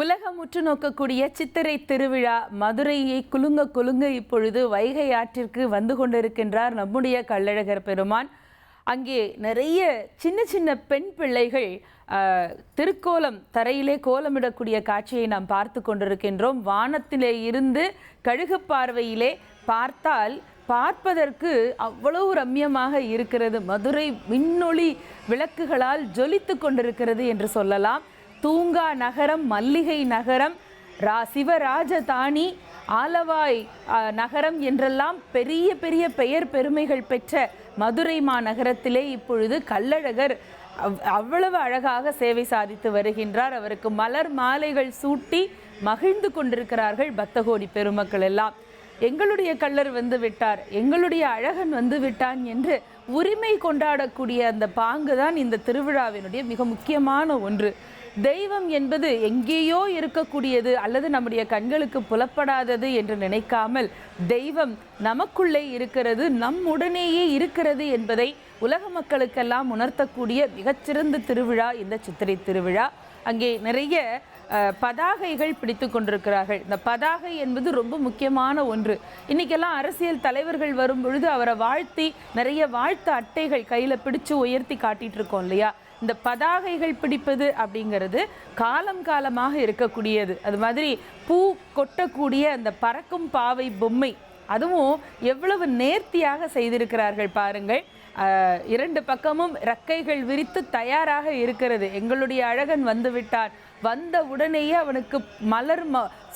உலகம் உற்று நோக்கக்கூடிய சித்திரை திருவிழா மதுரையை குலுங்க குலுங்க இப்பொழுது வைகை ஆற்றிற்கு வந்து கொண்டிருக்கின்றார் நம்முடைய கள்ளழகர் பெருமான். அங்கே நிறைய சின்ன சின்ன பெண் பிள்ளைகள் திருக்கோலம் தரையிலே கோலமிடக்கூடிய காட்சியை நாம் பார்த்து கொண்டிருக்கின்றோம். வானத்திலே இருந்து கழுகு பார்வையிலே பார்த்தால் பார்ப்பதற்கு அவ்வளவு ரம்யமாக இருக்கிறது. மதுரை விண்ணொளி விளக்குகளால் ஜொலித்து கொண்டிருக்கிறது என்று சொல்லலாம். தூங்கா நகரம், மல்லிகை நகரம், சிவராஜதானி, ஆலவாய் நகரம் என்றெல்லாம் பெரிய பெரிய பெயர் பெருமைகள் பெற்ற மதுரை மாநகரத்திலே இப்பொழுது கள்ளழகர் அவ்வளவு அழகாக சேவை சாதித்து வருகின்றார். அவருக்கு மலர் மாலைகள் சூட்டி மகிழ்ந்து கொண்டிருக்கிறார்கள் பக்தகோடி பெருமக்கள் எல்லாம். எங்களுடைய கள்ளர் வந்து விட்டார், எங்களுடைய அழகன் வந்து விட்டான் என்று உரிமை கொண்டாடக்கூடிய அந்த பாங்கு தான் இந்த திருவிழாவினுடைய மிக முக்கியமான ஒன்று. தெய்வம் என்பது எங்கேயோ இருக்கக்கூடியது அல்லது நம்முடைய கண்களுக்கு புலப்படாதது என்று நினைக்காமல் தெய்வம் நமக்குள்ளே இருக்கிறது, நம்முடனேயே இருக்கிறது என்பதை உலக மக்களுக்கெல்லாம் உணர்த்தக்கூடிய மிகச்சிறந்த திருவிழா இந்த சித்திரை திருவிழா. அங்கே நிறைய பதாகைகள் பிடித்து கொண்டிருக்கிறார்கள். இந்த பதாகை என்பது ரொம்ப முக்கியமான ஒன்று. இன்னைக்கெல்லாம் அரசியல் தலைவர்கள் வரும் பொழுது அவரை வாழ்த்தி நிறைய வாழ்த்து அட்டைகள் கையில் பிடிச்சு உயர்த்தி காட்டிட்டு இருக்கோம் இல்லையா? இந்த பதாகைகள் பிடிப்பது அப்படிங்கிறது காலம் காலமாக இருக்கக்கூடியது. அது மாதிரி பூ கொட்டக்கூடிய அந்த பறக்கும் பாவை பொம்மை, அதுவும் எவ்வளவு நேர்த்தியாக செய்திருக்கிறார்கள் பாருங்கள். இரண்டு பக்கமும் ரெக்கைகள் விரித்து தயாராக இருக்கிறது. எங்களுடைய அழகன் வந்து விட்டான், வந்த உடனேயே அவனுக்கு மலர்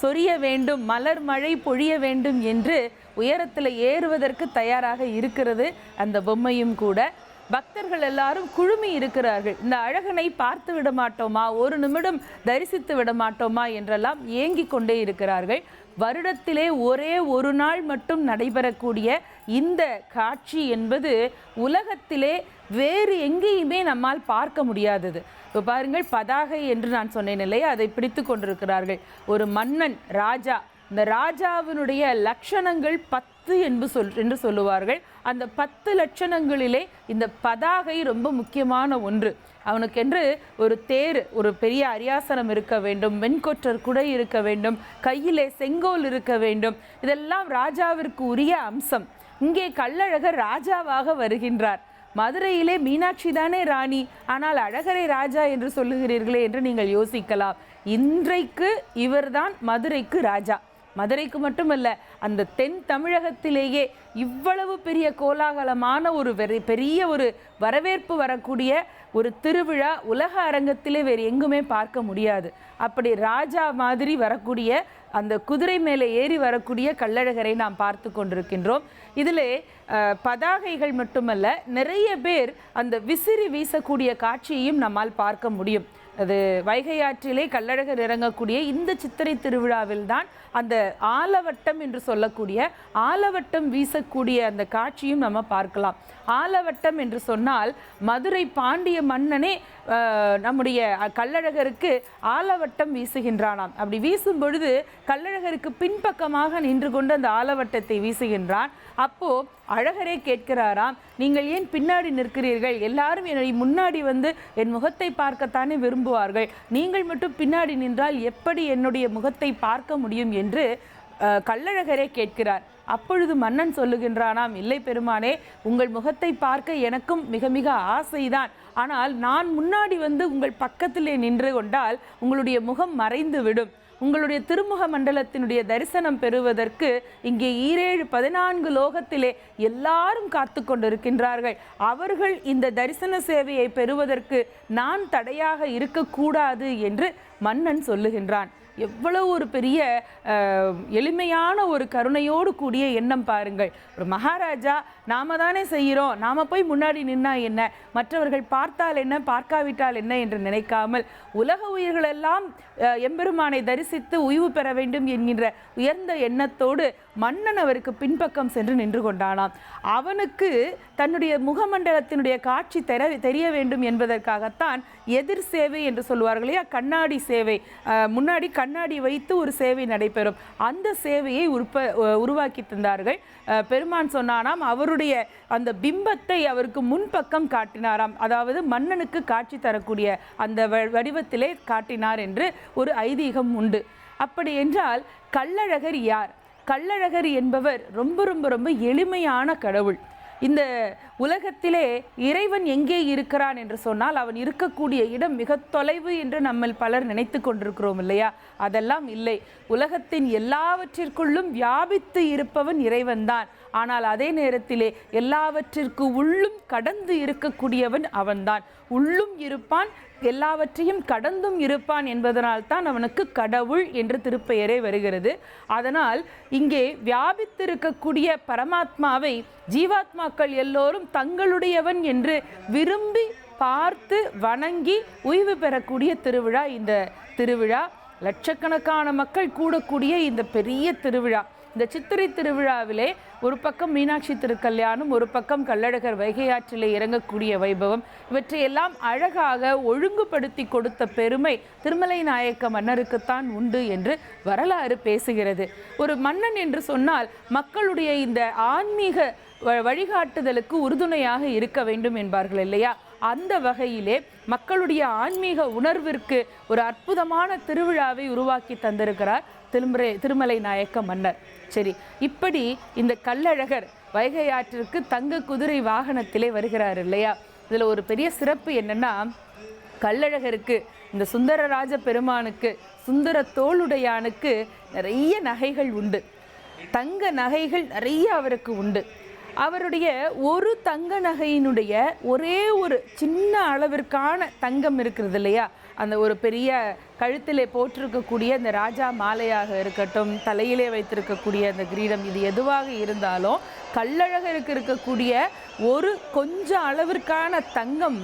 சொரிய வேண்டும், மலர் மழை பொழிய வேண்டும் என்று உயரத்தில் ஏறுவதற்கு தயாராக இருக்கிறது அந்த பொம்மையும் கூட. பக்தர்கள் எல்லாரும் குழுமி இருக்கிறார்கள். இந்த அழகனை பார்த்து விட மாட்டோமா, ஒரு நிமிடம் தரிசித்து விட மாட்டோமா என்றெல்லாம் ஏங்கி கொண்டே இருக்கிறார்கள். வருடத்திலே ஒரே ஒரு நாள் மட்டும் நடைபெறக்கூடிய இந்த காட்சி என்பது உலகத்திலே வேறு எங்கேயுமே நம்மால் பார்க்க முடியாதது. இப்போ பாருங்கள், பதாகை என்று நான் சொன்னேன் இல்லையா, அதை பிடித்து கொண்டிருக்கிறார்கள். ஒரு மன்னன், ராஜா, இந்த ராஜாவினுடைய லட்சணங்கள் 10 என்று சொல்லுவார்கள். அந்த 10 லட்சணங்களிலே இந்த பதாகை ரொம்ப முக்கியமான ஒன்று. அவனுக்கென்று ஒரு தேர், ஒரு பெரிய அரியாசனம் இருக்க வேண்டும், வெண்கொற்றர் குடை இருக்க வேண்டும், கையிலே செங்கோல் இருக்க வேண்டும். இதெல்லாம் ராஜாவிற்கு உரிய அம்சம். இங்கே கள்ளழகர் ராஜாவாக வருகின்றார். மதுரையிலே மீனாட்சி தானே ராணி, ஆனால் அழகரை ராஜா என்று சொல்லுகிறீர்களே என்று நீங்கள் யோசிக்கலாம். இன்றைக்கு இவர்தான் மதுரைக்கு ராஜா. மதுரைக்கு மட்டுமல்ல, அந்த தென் தமிழகத்திலேயே இவ்வளவு பெரிய கோலாகலமான ஒரு பெரிய ஒரு வரவேற்பு வரக்கூடிய ஒரு திருவிழா உலக அரங்கத்திலே வேறு எங்குமே பார்க்க முடியாது. அப்படி ராஜா மாதிரி வரக்கூடிய அந்த குதிரை மேலே ஏறி வரக்கூடிய கள்ளழகரை நாம் பார்த்து கொண்டிருக்கின்றோம். இதிலே பதாகைகள் மட்டுமல்ல, நிறைய பேர் அந்த விசிறி வீசக்கூடிய காட்சியையும் நம்மால் பார்க்க முடியும். அது வைகை ஆற்றிலே கள்ளழகர் இறங்கக்கூடிய இந்த சித்திரை திருவிழாவில் தான் அந்த ஆலவட்டம் என்று சொல்லக்கூடிய ஆலவட்டம் வீசக்கூடிய அந்த காட்சியும் நம்ம பார்க்கலாம். ஆலவட்டம் என்று சொன்னால் மதுரை பாண்டிய மன்னனே நம்முடைய கள்ளழகருக்கு ஆலவட்டம் வீசுகின்றானாம். அப்படி வீசும் பொழுது கள்ளழகருக்கு பின்பக்கமாக நின்று கொண்டு அந்த ஆலவட்டத்தை வீசுகின்றான். அப்போ அழகரே கேட்கிறாராம், நீங்கள் ஏன் பின்னாடி நிற்கிறீர்கள்? எல்லாரும் என்னை முன்னாடி வந்து என் முகத்தை பார்க்கத்தானே விரும்புவார்கள், நீங்கள் மட்டும் பின்னாடி நின்றால் எப்படி என்னுடைய முகத்தை பார்க்க முடியும் என்று கள்ளழகரே கேட்கிறார். அப்பொழுது மன்னன் சொல்லுகின்றானாம், இல்லை பெருமானே, உங்கள் முகத்தை பார்க்க எனக்கும் மிக மிக ஆசைதான். ஆனால் நான் முன்னாடி வந்து உங்கள் பக்கத்திலே நின்று கொண்டால் உங்களுடைய முகம் மறைந்து விடும். உங்களுடைய திருமுக மண்டலத்தினுடைய தரிசனம் பெறுவதற்கு இங்கே 14 லோகத்திலே எல்லாரும் காத்து கொண்டிருக்கின்றார்கள். அவர்கள் இந்த தரிசன சேவையை பெறுவதற்கு நான் தடையாக இருக்கக்கூடாது என்று மன்னன் சொல்லுகின்றான். எவ்வளவு ஒரு பெரிய எளிமையான ஒரு கருணையோடு கூடிய எண்ணம் பாருங்கள். ஒரு மகாராஜா, நாம தானே செய்கிறோம், நாம போய் முன்னாடி நின்னா என்ன, மற்றவர்கள் பார்த்தால் என்ன பார்க்காவிட்டால் என்ன என்று நினைக்காமல் உலக உயிர்களெல்லாம் எம்பெருமானை தரிசித்து உய்வு பெற வேண்டும் என்கின்ற உயர்ந்த எண்ணத்தோடு மன்னன் அவருக்கு பின்பக்கம் சென்று நின்று கொண்டானாம். அவனுக்கு தன்னுடைய முகமண்டலத்தினுடைய காட்சி தெரிய வேண்டும் என்பதற்காகத்தான் எதிர் சேவை என்று சொல்வார்கள் இல்லையா, கண்ணாடி சேவை. முன்னாடி கண்ணாடி வைத்து ஒரு சேவை நடைபெறும். அந்த சேவையை உருவாக்கி தந்தார்கள். பெருமான் சொன்னானாம், அவருடைய அந்த பிம்பத்தை அவருக்கு முன்பக்கம் காட்டினாராம். அதாவது மன்னனுக்கு காட்சி தரக்கூடிய அந்த வடிவத்திலே காட்டினார் என்று ஒரு ஐதீகம் உண்டு. அப்படி என்றால் கள்ளழகர் யார்? கள்ளழகர் என்பவர் ரொம்ப ரொம்ப ரொம்ப எளிமையான கடவுள். இந்த உலகத்திலே இறைவன் எங்கே இருக்கிறான் என்று சொன்னால் அவன் இருக்கக்கூடிய இடம் மிக தொலைவு என்று நம்ம பலர் நினைத்து கொண்டிருக்கிறோம் இல்லையா? அதெல்லாம் இல்லை. உலகத்தின் எல்லாவற்றிற்குள்ளும் வியாபித்து இருப்பவன் இறைவன்தான். ஆனால் அதே நேரத்திலே எல்லாவற்றிற்கு உள்ளும் கடந்து இருக்கக்கூடியவன் அவன்தான். உள்ளும் இருப்பான், எல்லாவற்றையும் கடந்தும் இருப்பான் என்பதனால் தான் அவனுக்கு கடவுள் என்று திருப்பெயரே வருகிறது. அதனால் இங்கே வியாபித்திருக்கக்கூடிய பரமாத்மாவை ஜீவாத்மாக்கள் எல்லோரும் தங்களுடையவன் என்று விரும்பி பார்த்து வணங்கி உய்வு பெறக்கூடிய திருவிழா இந்த திருவிழா. லட்சக்கணக்கான மக்கள் கூடக்கூடிய இந்த பெரிய திருவிழா. இந்த சித்திரை திருவிழாவிலே ஒரு பக்கம் மீனாட்சி திருக்கல்யாணம், ஒரு பக்கம் கள்ளழகர் வைகை ஆற்றிலே இறங்கக்கூடிய வைபவம், இவற்றையெல்லாம் அழகாக ஒழுங்குபடுத்தி கொடுத்த பெருமை திருமலை நாயக்க மன்னருக்குத்தான் உண்டு என்று வரலாறு பேசுகிறது. ஒரு மன்னன் என்று சொன்னால் மக்களுடைய இந்த ஆன்மீக வழிகாட்டுதலுக்கு உறுதுணையாக இருக்க வேண்டும் என்பார்கள் இல்லையா? அந்த வகையிலே மக்களுடைய ஆன்மீக உணர்விற்கு ஒரு அற்புதமான திருவிழாவை உருவாக்கி தந்திருக்கிறார் திருமலை நாயக்க மன்னர். சரி, இப்படி இந்த கள்ளழகர் வைகை ஆற்றிற்கு தங்க குதிரை வாகனத்திலே வருகிறார் இல்லையா? இதில் ஒரு பெரிய சிறப்பு என்னன்னா, கள்ளழகருக்கு, இந்த சுந்தரராஜ பெருமானுக்கு, சுந்தர தோளுடையானுக்கு நிறைய நகைகள் உண்டு. தங்க நகைகள் நிறைய அவருக்கு உண்டு. அவருடைய ஒரு தங்க நகையினுடைய ஒரே ஒரு சின்ன அளவிற்கான தங்கம் இருக்கிறது இல்லையா? அந்த ஒரு பெரிய கழுத்திலே போட்டிருக்கக்கூடிய அந்த ராஜா மாலையாக இருக்கட்டும், தலையிலே வைத்திருக்கக்கூடிய அந்த கிரீடம், இது எதுவாக இருந்தாலும் கள்ளழகருக்கு இருக்கக்கூடிய ஒரு கொஞ்சம் அளவிற்கான தங்கம்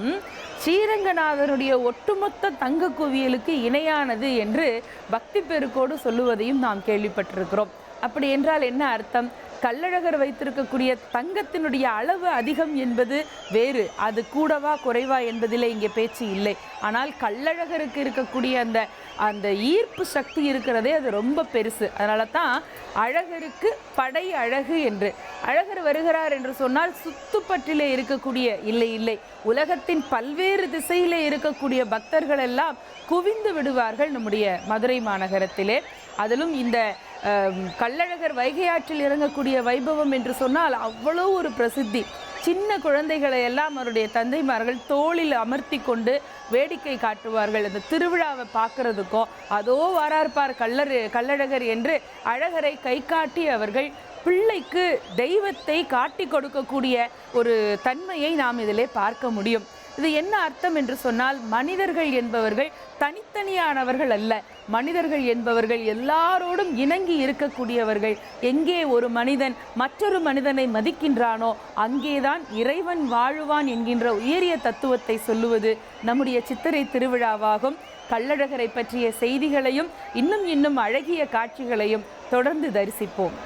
ஸ்ரீரங்கநாதனுடைய ஒட்டுமொத்த தங்க குவியலுக்கு இணையானது என்று பக்தி பெருக்கோடு சொல்லுவதையும் நாம் கேள்விப்பட்டிருக்கிறோம். அப்படி என்றால் என்ன அர்த்தம்? கள்ளழகர் வைத்திருக்கக்கூடிய தங்கத்தினுடைய அளவு அதிகம் என்பது வேறு, அது கூடவா குறைவா என்பதிலே இங்கே பேச்சு இல்லை. ஆனால் கள்ளழகருக்கு இருக்கக்கூடிய அந்த ஈர்ப்பு சக்தி இருக்கிறதே அது ரொம்ப பெருசு. அதனால தான் அழகருக்கு படை அழகு என்று. அழகர் வருகிறார் என்று சொன்னால் சுத்துப்பட்டிலே இருக்கக்கூடிய இல்லை உலகத்தின் பல்வேறு திசையிலே இருக்கக்கூடிய பக்தர்கள் எல்லாம் குவிந்து விடுவார்கள் நம்முடைய மதுரை மாநகரத்திலே. அதிலும் இந்த கள்ளழகர் வைகை ஆற்றில் இறங்கக்கூடிய வைபவம் என்று சொன்னால் அவ்வளோ ஒரு பிரசித்தி. சின்ன குழந்தைகளை எல்லாம் அவருடைய தந்தைமார்கள் தோளில் அமர்த்தி கொண்டு வேடிக்கை காட்டுவார்கள் அந்த திருவிழாவை பார்க்கறதுக்கும். அதோ வாரார்பார் கள்ளழகர் என்று அழகரை கை காட்டி அவர்கள் பிள்ளைக்கு தெய்வத்தை காட்டி கொடுக்கக்கூடிய ஒரு தன்மையை நாம் இதிலே பார்க்க முடியும். இது என்ன அர்த்தம் என்று சொன்னால், மனிதர்கள் என்பவர்கள் தனித்தனியானவர்கள் அல்ல. மனிதர்கள் என்பவர்கள் எல்லாரோடும் இணங்கி இருக்கக்கூடியவர்கள். எங்கே ஒரு மனிதன் மற்றொரு மனிதனை மதிக்கின்றானோ அங்கேதான் இறைவன் வாழுவான் என்கின்ற உயரிய தத்துவத்தை சொல்லுவது நம்முடைய சித்திரை திருவிழாவாகும். கள்ளழகரை பற்றிய செய்திகளையும் இன்னும் அழகிய காட்சிகளையும் தொடர்ந்து தரிசிப்போம்.